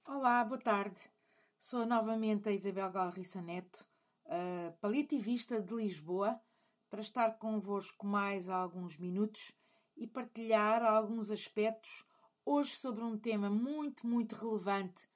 Olá, boa tarde. Sou novamente a Isabel Galriça Neto, paliativista de Lisboa, para estar convosco mais alguns minutos e partilhar alguns aspectos hoje sobre um tema muito relevante,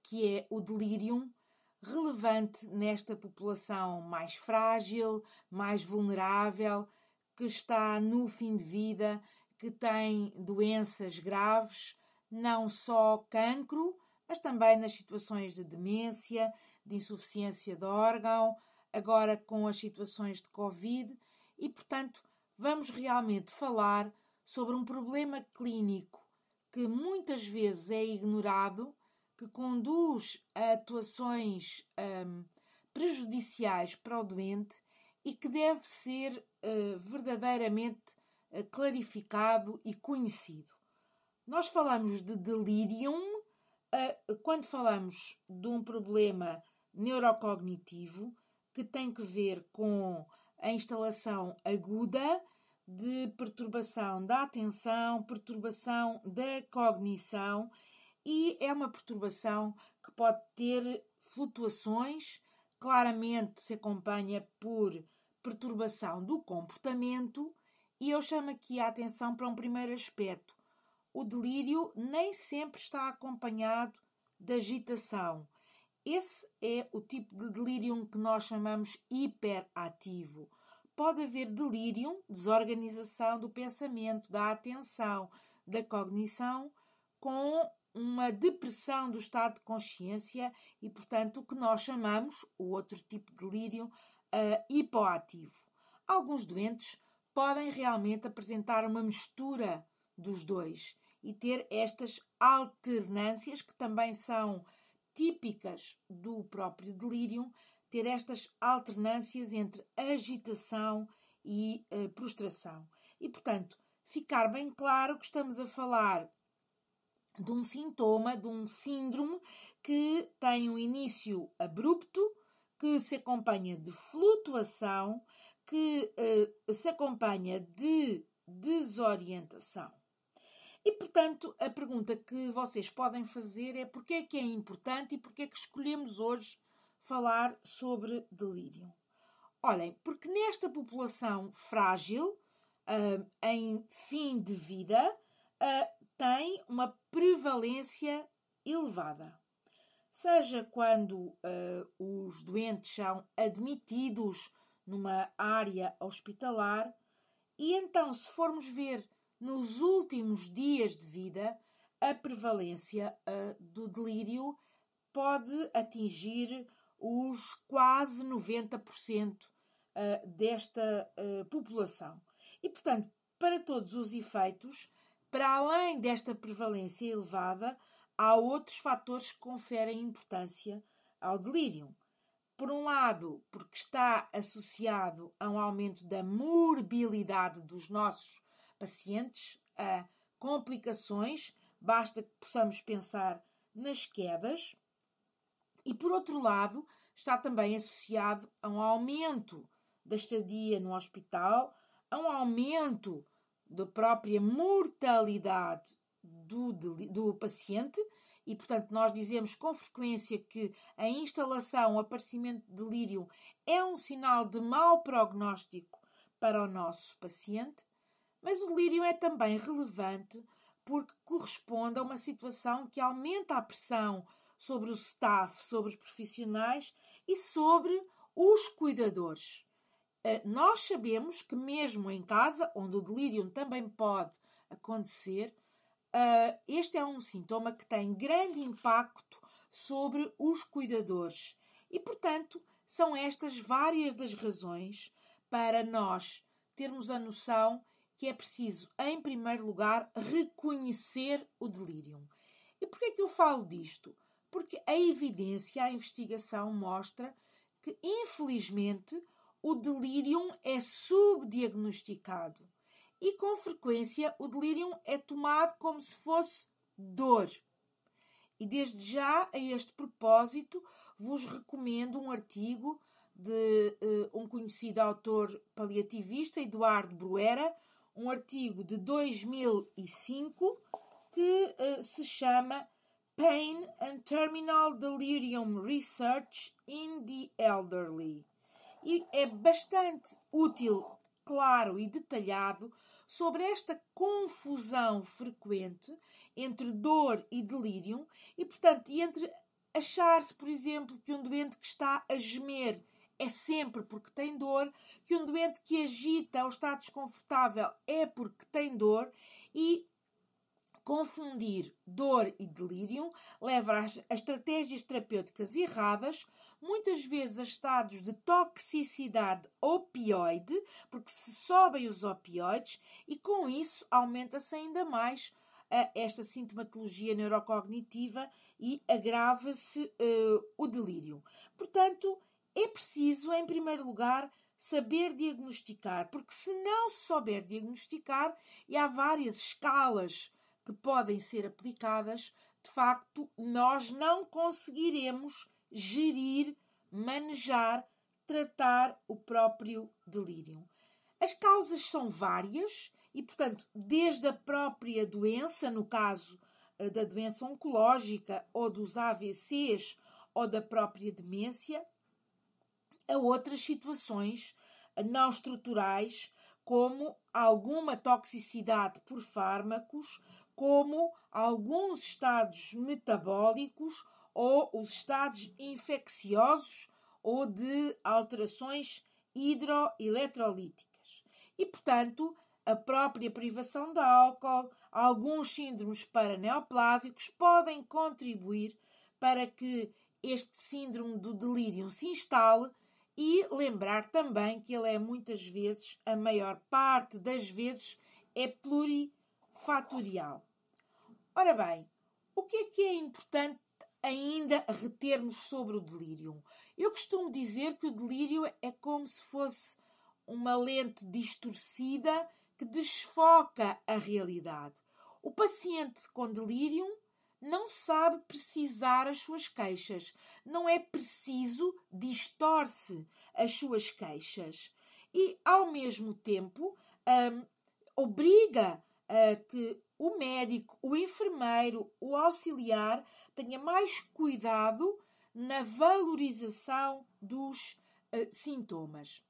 que é o delírio, relevante nesta população mais frágil, mais vulnerável, que está no fim de vida, que tem doenças graves, não só cancro, mas também nas situações de demência, de insuficiência de órgão, agora com as situações de Covid, e, portanto, vamos realmente falar sobre um problema clínico que muitas vezes é ignorado, que conduz a atuações prejudiciais para o doente e que deve ser verdadeiramente clarificado e conhecido. Nós falamos de delirium quando falamos de um problema neurocognitivo que tem que ver com a instalação aguda de perturbação da atenção, perturbação da cognição, e é uma perturbação que pode ter flutuações, claramente se acompanha por perturbação do comportamento, e eu chamo aqui a atenção para um primeiro aspecto. O delírio nem sempre está acompanhado de agitação. Esse é o tipo de delírio que nós chamamos hiperativo. Pode haver delírio, desorganização do pensamento, da atenção, da cognição, com uma depressão do estado de consciência e, portanto, o que nós chamamos, o outro tipo de delírio, hipoativo. Alguns doentes podem realmente apresentar uma mistura dos dois e ter estas alternâncias que também são típicas do próprio delírio, ter estas alternâncias entre agitação e prostração. E, portanto, ficar bem claro que estamos a falar de um sintoma, de um síndrome que tem um início abrupto, que se acompanha de flutuação, que se acompanha de desorientação. E, portanto, a pergunta que vocês podem fazer é porque é que é importante e porque é que escolhemos hoje falar sobre delírio. Olhem, porque nesta população frágil, em fim de vida, tem uma prevalência elevada. Seja quando os doentes são admitidos numa área hospitalar, e então, se formos ver nos últimos dias de vida, a prevalência do delírio pode atingir os quase 90% desta população. E, portanto, para todos os efeitos, para além desta prevalência elevada, há outros fatores que conferem importância ao delírio. Por um lado, porque está associado a um aumento da morbilidade dos nossos pacientes, a complicações, basta que possamos pensar nas quedas. E, por outro lado, está também associado a um aumento da estadia no hospital, a um aumento da própria mortalidade do paciente, e, portanto, nós dizemos com frequência que a instalação, o aparecimento de delírio é um sinal de mau prognóstico para o nosso paciente, mas o delírio é também relevante porque corresponde a uma situação que aumenta a pressão sobre o staff, sobre os profissionais e sobre os cuidadores. Nós sabemos que mesmo em casa, onde o delírio também pode acontecer, este é um sintoma que tem grande impacto sobre os cuidadores. E, portanto, são estas várias das razões para nós termos a noção que é preciso, em primeiro lugar, reconhecer o delírio. E porquê é que eu falo disto? Porque a evidência, a investigação mostra que, infelizmente, o delírio é subdiagnosticado. E, com frequência, o delírio é tomado como se fosse dor. E, desde já, a este propósito, vos recomendo um artigo de um conhecido autor paliativista, Eduardo Bruera, um artigo de 2005, que se chama Pain and Terminal Delirium Research in the Elderly. E é bastante útil, claro e detalhado sobre esta confusão frequente entre dor e delírio e, portanto, entre achar-se, por exemplo, que um doente que está a gemer é sempre porque tem dor, que um doente que agita ou está desconfortável é porque tem dor, e confundir dor e delírio leva a estratégias terapêuticas erradas, muitas vezes a estados de toxicidade opioide, porque se sobem os opioides e com isso aumenta-se ainda mais esta sintomatologia neurocognitiva e agrava-se o delírio. Portanto, é preciso, em primeiro lugar, saber diagnosticar, porque se não se souber diagnosticar, e há várias escalas que podem ser aplicadas, de facto, nós não conseguiremos gerir, manejar, tratar o próprio delírio. As causas são várias e, portanto, desde a própria doença, no caso da doença oncológica ou dos AVCs ou da própria demência, a outras situações não estruturais, como alguma toxicidade por fármacos, como alguns estados metabólicos ou os estados infecciosos ou de alterações hidroeletrolíticas. E, portanto, a própria privação de álcool, alguns síndromes paraneoplásicos podem contribuir para que este síndrome do delírio se instale. E lembrar também que ele é muitas vezes, a maior parte das vezes, é plurifatorial. Ora bem, o que é importante ainda retermos sobre o delírio? Eu costumo dizer que o delírio é como se fosse uma lente distorcida que desfoca a realidade. O paciente com delírio não sabe precisar as suas queixas. Não é preciso, distorce as suas queixas. E, ao mesmo tempo, obriga a que o médico, o enfermeiro, o auxiliar tenha mais cuidado na valorização dos sintomas.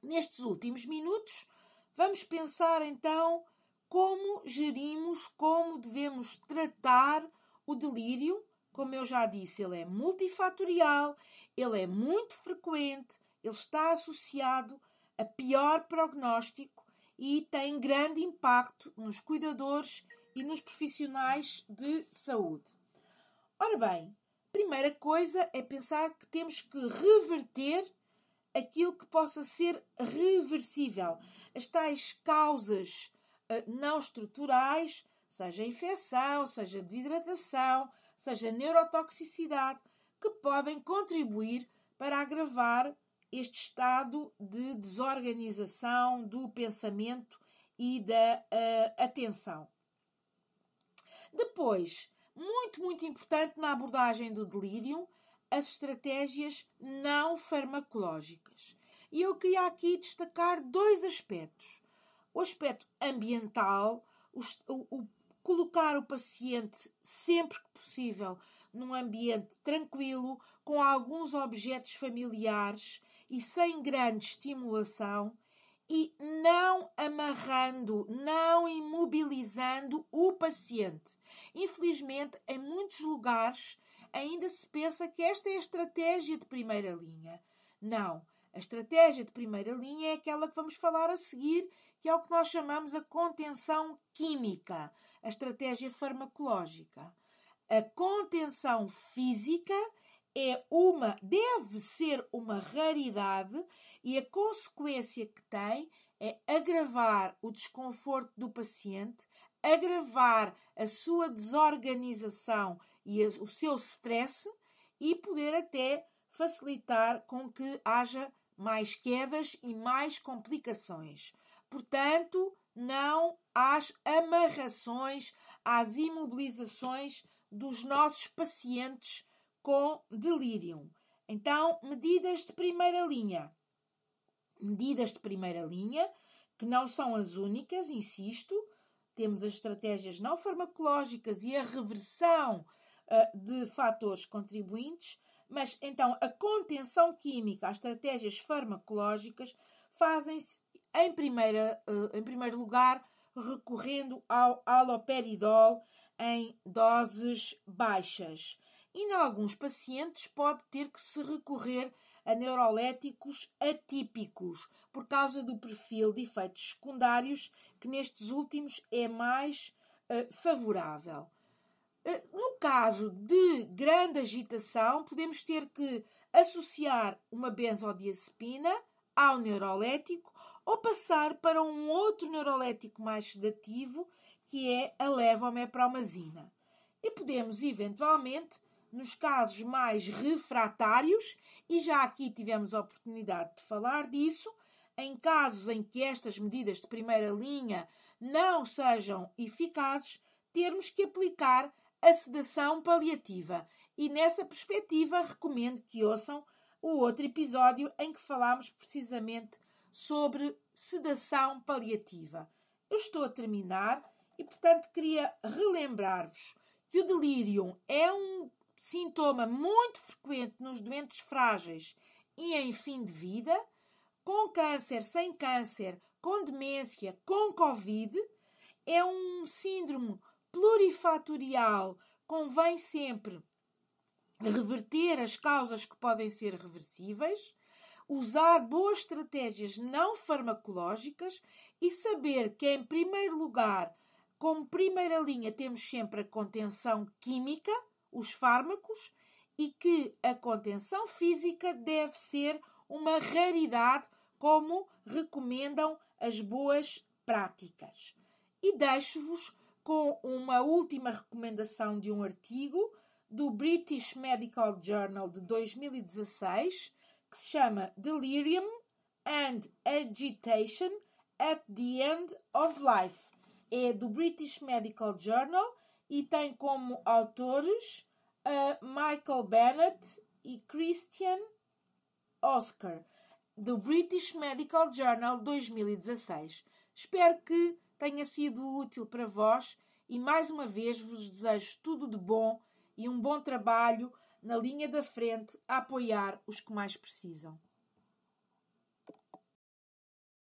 Nestes últimos minutos, vamos pensar então como gerimos, como devemos tratar o delírio. Como eu já disse, ele é multifatorial, ele é muito frequente, ele está associado a pior prognóstico e tem grande impacto nos cuidadores e nos profissionais de saúde. Ora bem, primeira coisa é pensar que temos que reverter aquilo que possa ser reversível. As tais causas não estruturais, seja infecção, seja desidratação, seja neurotoxicidade, que podem contribuir para agravar este estado de desorganização do pensamento e da atenção. Depois, muito importante na abordagem do delírio, as estratégias não farmacológicas. E eu queria aqui destacar dois aspectos. O aspecto ambiental, o colocar o paciente sempre que possível num ambiente tranquilo, com alguns objetos familiares e sem grande estimulação, e não amarrando, não imobilizando o paciente. Infelizmente, em muitos lugares, ainda se pensa que esta é a estratégia de primeira linha. Não. A estratégia de primeira linha é aquela que vamos falar a seguir, que é o que nós chamamos a contenção química, a estratégia farmacológica. A contenção física deve ser uma raridade e a consequência que tem é agravar o desconforto do paciente, agravar a sua desorganização e o seu stress e poder até facilitar com que haja mais quedas e mais complicações. Portanto, não às amarrações, às imobilizações dos nossos pacientes com delírio. Então, medidas de primeira linha. Medidas de primeira linha, que não são as únicas, insisto. Temos as estratégias não farmacológicas e a reversão de fatores contribuintes, mas então a contenção química, as estratégias farmacológicas, fazem-se em primeiro lugar recorrendo ao haloperidol em doses baixas. E em alguns pacientes pode ter que se recorrer a neuroléticos atípicos, por causa do perfil de efeitos secundários, que nestes últimos é mais favorável. No caso de grande agitação, podemos ter que associar uma benzodiazepina ao neurolético ou passar para um outro neurolético mais sedativo, que é a levomepromazina. E podemos, eventualmente, nos casos mais refratários, e já aqui tivemos a oportunidade de falar disso, em casos em que estas medidas de primeira linha não sejam eficazes, termos que aplicar a sedação paliativa. E nessa perspectiva recomendo que ouçam o outro episódio em que falámos precisamente sobre sedação paliativa. Eu estou a terminar e, portanto, queria relembrar-vos que o delírio é um sintoma muito frequente nos doentes frágeis e em fim de vida, com câncer, sem câncer, com demência, com Covid. É um síndrome plurifatorial. Convém sempre reverter as causas que podem ser reversíveis, usar boas estratégias não farmacológicas e saber que, em primeiro lugar, como primeira linha, temos sempre a contenção química, os fármacos, e que a contenção física deve ser uma raridade, como recomendam as boas práticas. E deixo-vos com uma última recomendação de um artigo do British Medical Journal de 2016, que se chama Delirium and Agitation at the End of Life. É do British Medical Journal e tem como autores Michael Bennett e Christian Oscar, do British Medical Journal 2016. Espero que tenha sido útil para vós e mais uma vez vos desejo tudo de bom e um bom trabalho na linha da frente a apoiar os que mais precisam.